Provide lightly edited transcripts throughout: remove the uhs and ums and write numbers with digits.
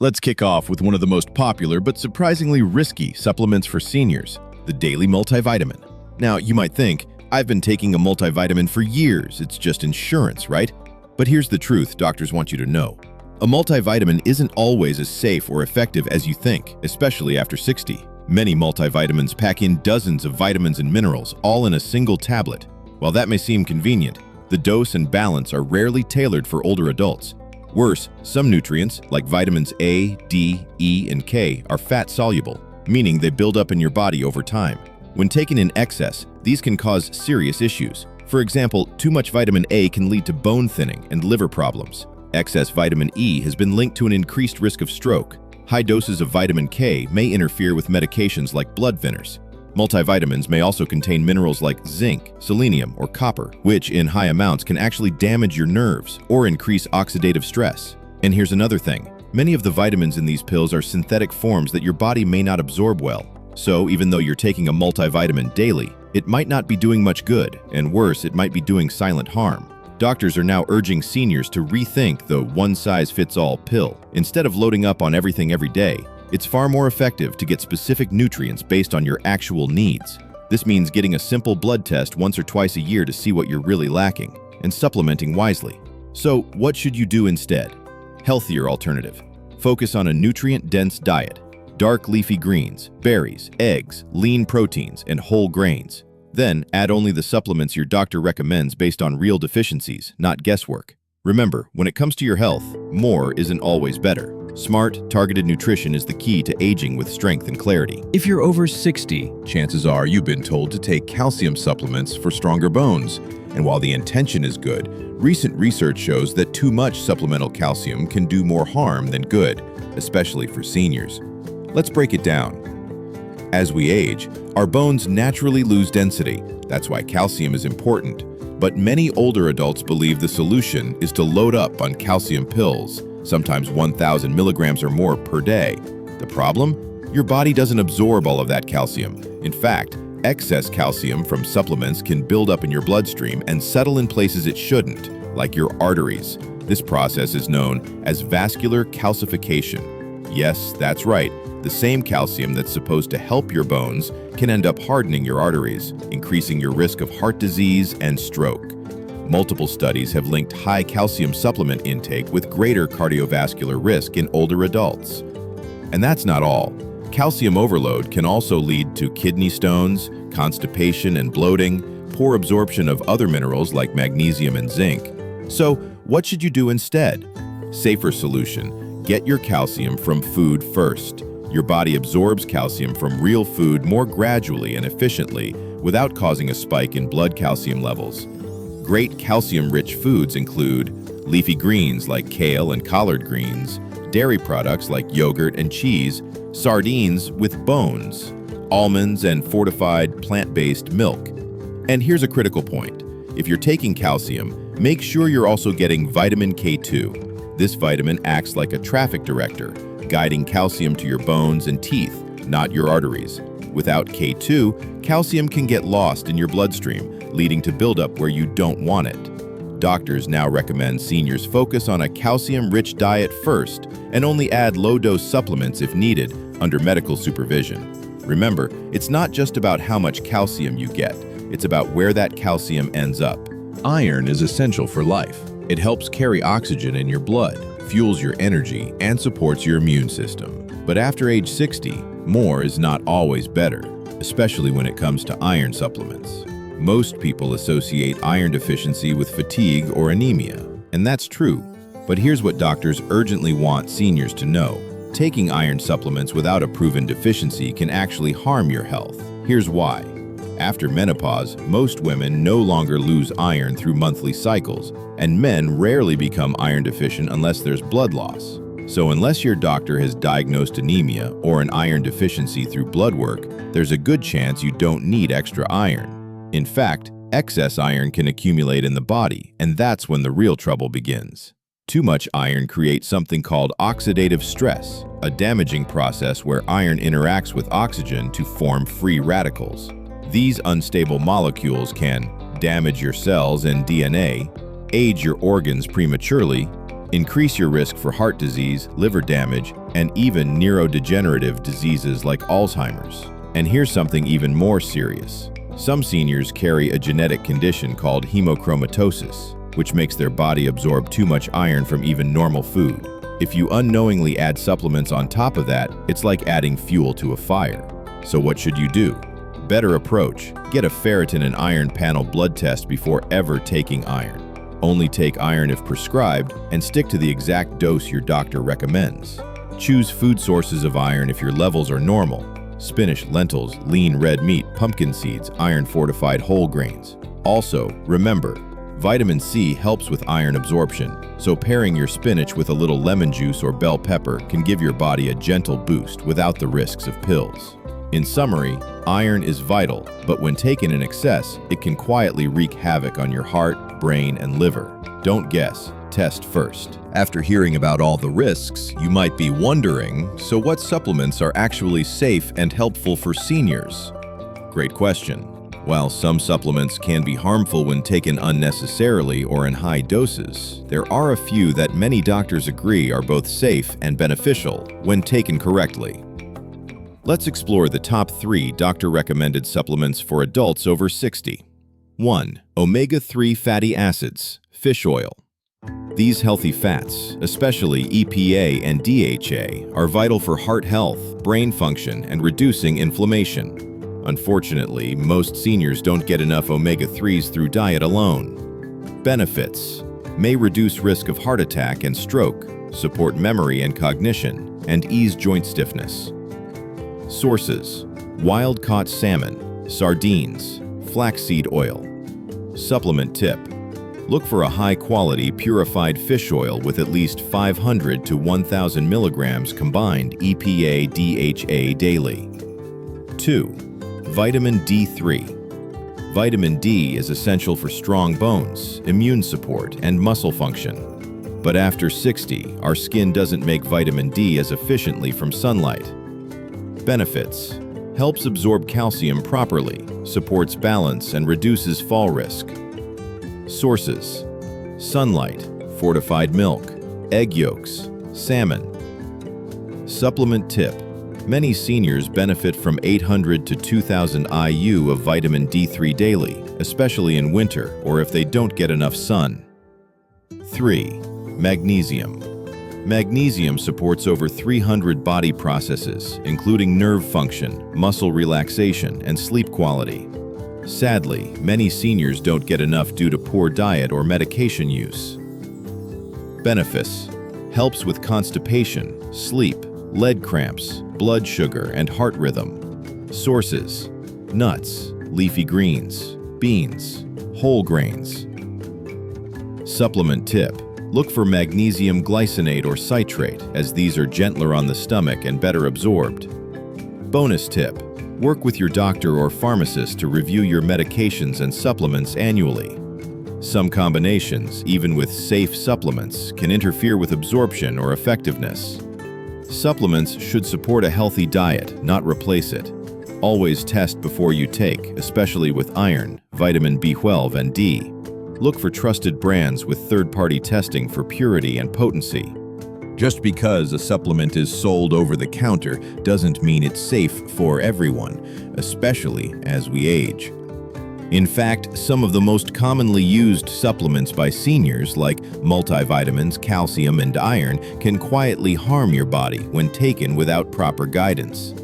Let's kick off with one of the most popular but surprisingly risky supplements for seniors, the daily multivitamin. Now, you might think, I've been taking a multivitamin for years, it's just insurance, right? But here's the truth doctors want you to know. A multivitamin isn't always as safe or effective as you think, especially after 60. Many multivitamins pack in dozens of vitamins and minerals, all in a single tablet. While that may seem convenient, the dose and balance are rarely tailored for older adults. Worse, some nutrients, like vitamins A, D, E, and K, are fat-soluble, meaning they build up in your body over time. When taken in excess, these can cause serious issues. For example, too much vitamin A can lead to bone thinning and liver problems. Excess vitamin E has been linked to an increased risk of stroke. High doses of vitamin K may interfere with medications like blood thinners. Multivitamins may also contain minerals like zinc, selenium, or copper, which in high amounts can actually damage your nerves or increase oxidative stress. And here's another thing. Many of the vitamins in these pills are synthetic forms that your body may not absorb well. So even though you're taking a multivitamin daily, it might not be doing much good, and worse, it might be doing silent harm. Doctors are now urging seniors to rethink the one-size-fits-all pill. Instead of loading up on everything every day, it's far more effective to get specific nutrients based on your actual needs. This means getting a simple blood test once or twice a year to see what you're really lacking, and supplementing wisely. So, what should you do instead? Healthier alternative. Focus on a nutrient-dense diet. Dark leafy greens, berries, eggs, lean proteins, and whole grains. Then, add only the supplements your doctor recommends based on real deficiencies, not guesswork. Remember, when it comes to your health, more isn't always better. Smart, targeted nutrition is the key to aging with strength and clarity. If you're over 60, chances are you've been told to take calcium supplements for stronger bones. And while the intention is good, recent research shows that too much supplemental calcium can do more harm than good, especially for seniors. Let's break it down. As we age, our bones naturally lose density. That's why calcium is important. But many older adults believe the solution is to load up on calcium pills, sometimes 1,000 milligrams or more per day. The problem? Your body doesn't absorb all of that calcium. In fact, excess calcium from supplements can build up in your bloodstream and settle in places it shouldn't, like your arteries. This process is known as vascular calcification. Yes, that's right. The same calcium that's supposed to help your bones can end up hardening your arteries, increasing your risk of heart disease and stroke. Multiple studies have linked high calcium supplement intake with greater cardiovascular risk in older adults. And that's not all. Calcium overload can also lead to kidney stones, constipation and bloating, poor absorption of other minerals like magnesium and zinc. So, what should you do instead? Safer solution: get your calcium from food first. Your body absorbs calcium from real food more gradually and efficiently without causing a spike in blood calcium levels. Great calcium-rich foods include leafy greens like kale and collard greens, dairy products like yogurt and cheese, sardines with bones, almonds, and fortified plant-based milk. And here's a critical point. If you're taking calcium, make sure you're also getting vitamin K2. This vitamin acts like a traffic director, guiding calcium to your bones and teeth, not your arteries. Without K2, calcium can get lost in your bloodstream, leading to buildup where you don't want it. Doctors now recommend seniors focus on a calcium-rich diet first and only add low-dose supplements if needed under medical supervision. Remember, it's not just about how much calcium you get, it's about where that calcium ends up. Iron is essential for life. It helps carry oxygen in your blood, fuels your energy, and supports your immune system. But after age 60, more is not always better, especially when it comes to iron supplements. Most people associate iron deficiency with fatigue or anemia, and that's true. But here's what doctors urgently want seniors to know. Taking iron supplements without a proven deficiency can actually harm your health. Here's why. After menopause, most women no longer lose iron through monthly cycles, and men rarely become iron deficient unless there's blood loss. So unless your doctor has diagnosed anemia or an iron deficiency through blood work, there's a good chance you don't need extra iron. In fact, excess iron can accumulate in the body, and that's when the real trouble begins. Too much iron creates something called oxidative stress, a damaging process where iron interacts with oxygen to form free radicals. These unstable molecules can damage your cells and DNA, age your organs prematurely, increase your risk for heart disease, liver damage, and even neurodegenerative diseases like Alzheimer's. And here's something even more serious. Some seniors carry a genetic condition called hemochromatosis, which makes their body absorb too much iron from even normal food. If you unknowingly add supplements on top of that, it's like adding fuel to a fire. So what should you do? Better approach: get a ferritin and iron panel blood test before ever taking iron. Only take iron if prescribed, and stick to the exact dose your doctor recommends. Choose food sources of iron if your levels are normal: spinach, lentils, lean red meat, pumpkin seeds, iron-fortified whole grains. Also, remember, vitamin C helps with iron absorption, so pairing your spinach with a little lemon juice or bell pepper can give your body a gentle boost without the risks of pills. In summary, iron is vital, but when taken in excess, it can quietly wreak havoc on your heart, brain, and liver. Don't guess, test first. After hearing about all the risks, you might be wondering, so what supplements are actually safe and helpful for seniors? Great question. While some supplements can be harmful when taken unnecessarily or in high doses, there are a few that many doctors agree are both safe and beneficial when taken correctly. Let's explore the top 3 doctor-recommended supplements for adults over 60. 1. Omega-3 fatty acids, fish oil. These healthy fats, especially EPA and DHA, are vital for heart health, brain function, and reducing inflammation. Unfortunately, most seniors don't get enough omega-3s through diet alone. Benefits: may reduce risk of heart attack and stroke, support memory and cognition, and ease joint stiffness. Sources: wild-caught salmon, sardines, flaxseed oil. Supplement tip: look for a high-quality purified fish oil with at least 500 to 1,000 milligrams combined EPA/DHA daily. 2. Vitamin D3. Vitamin D is essential for strong bones, immune support, and muscle function. But after 60, our skin doesn't make vitamin D as efficiently from sunlight. Benefits: helps absorb calcium properly, supports balance, and reduces fall risk. Sources: sunlight, fortified milk, egg yolks, salmon. Supplement tip: many seniors benefit from 800 to 2,000 IU of vitamin D3 daily, especially in winter or if they don't get enough sun. 3. Magnesium. Magnesium supports over 300 body processes, including nerve function, muscle relaxation, and sleep quality. Sadly, many seniors don't get enough due to poor diet or medication use. Benefits: helps with constipation, sleep, lead cramps, blood sugar, and heart rhythm. Sources: nuts, leafy greens, beans, whole grains. Supplement tip: look for magnesium glycinate or citrate, as these are gentler on the stomach and better absorbed. Bonus tip: work with your doctor or pharmacist to review your medications and supplements annually. Some combinations, even with safe supplements, can interfere with absorption or effectiveness. Supplements should support a healthy diet, not replace it. Always test before you take, especially with iron, vitamin B12, and D. Look for trusted brands with third-party testing for purity and potency. Just because a supplement is sold over the counter doesn't mean it's safe for everyone, especially as we age. In fact, some of the most commonly used supplements by seniors, like multivitamins, calcium, and iron, can quietly harm your body when taken without proper guidance.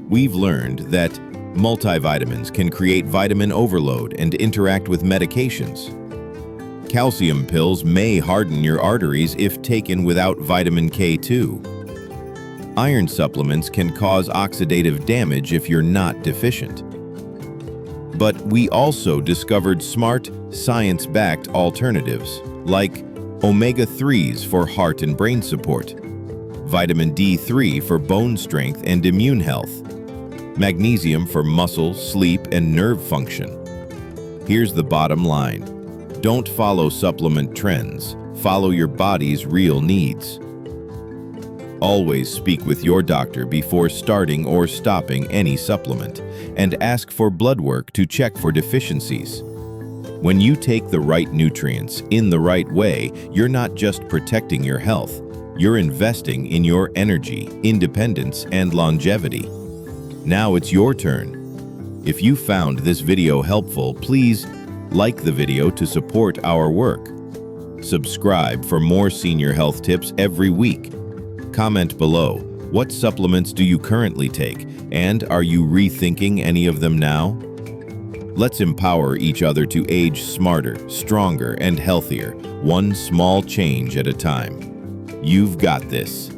We've learned that multivitamins can create vitamin overload and interact with medications. Calcium pills may harden your arteries if taken without vitamin K2. Iron supplements can cause oxidative damage if you're not deficient. But we also discovered smart, science-backed alternatives, like omega-3s for heart and brain support, vitamin D3 for bone strength and immune health, magnesium for muscle, sleep, and nerve function. Here's the bottom line: don't follow supplement trends, follow your body's real needs. Always speak with your doctor before starting or stopping any supplement, and ask for blood work to check for deficiencies. When you take the right nutrients in the right way, you're not just protecting your health, you're investing in your energy, independence, and longevity. Now it's your turn. If you found this video helpful, please like the video to support our work. Subscribe for more senior health tips every week. Comment below, what supplements do you currently take, and are you rethinking any of them now? Let's empower each other to age smarter, stronger, and healthier, one small change at a time. You've got this.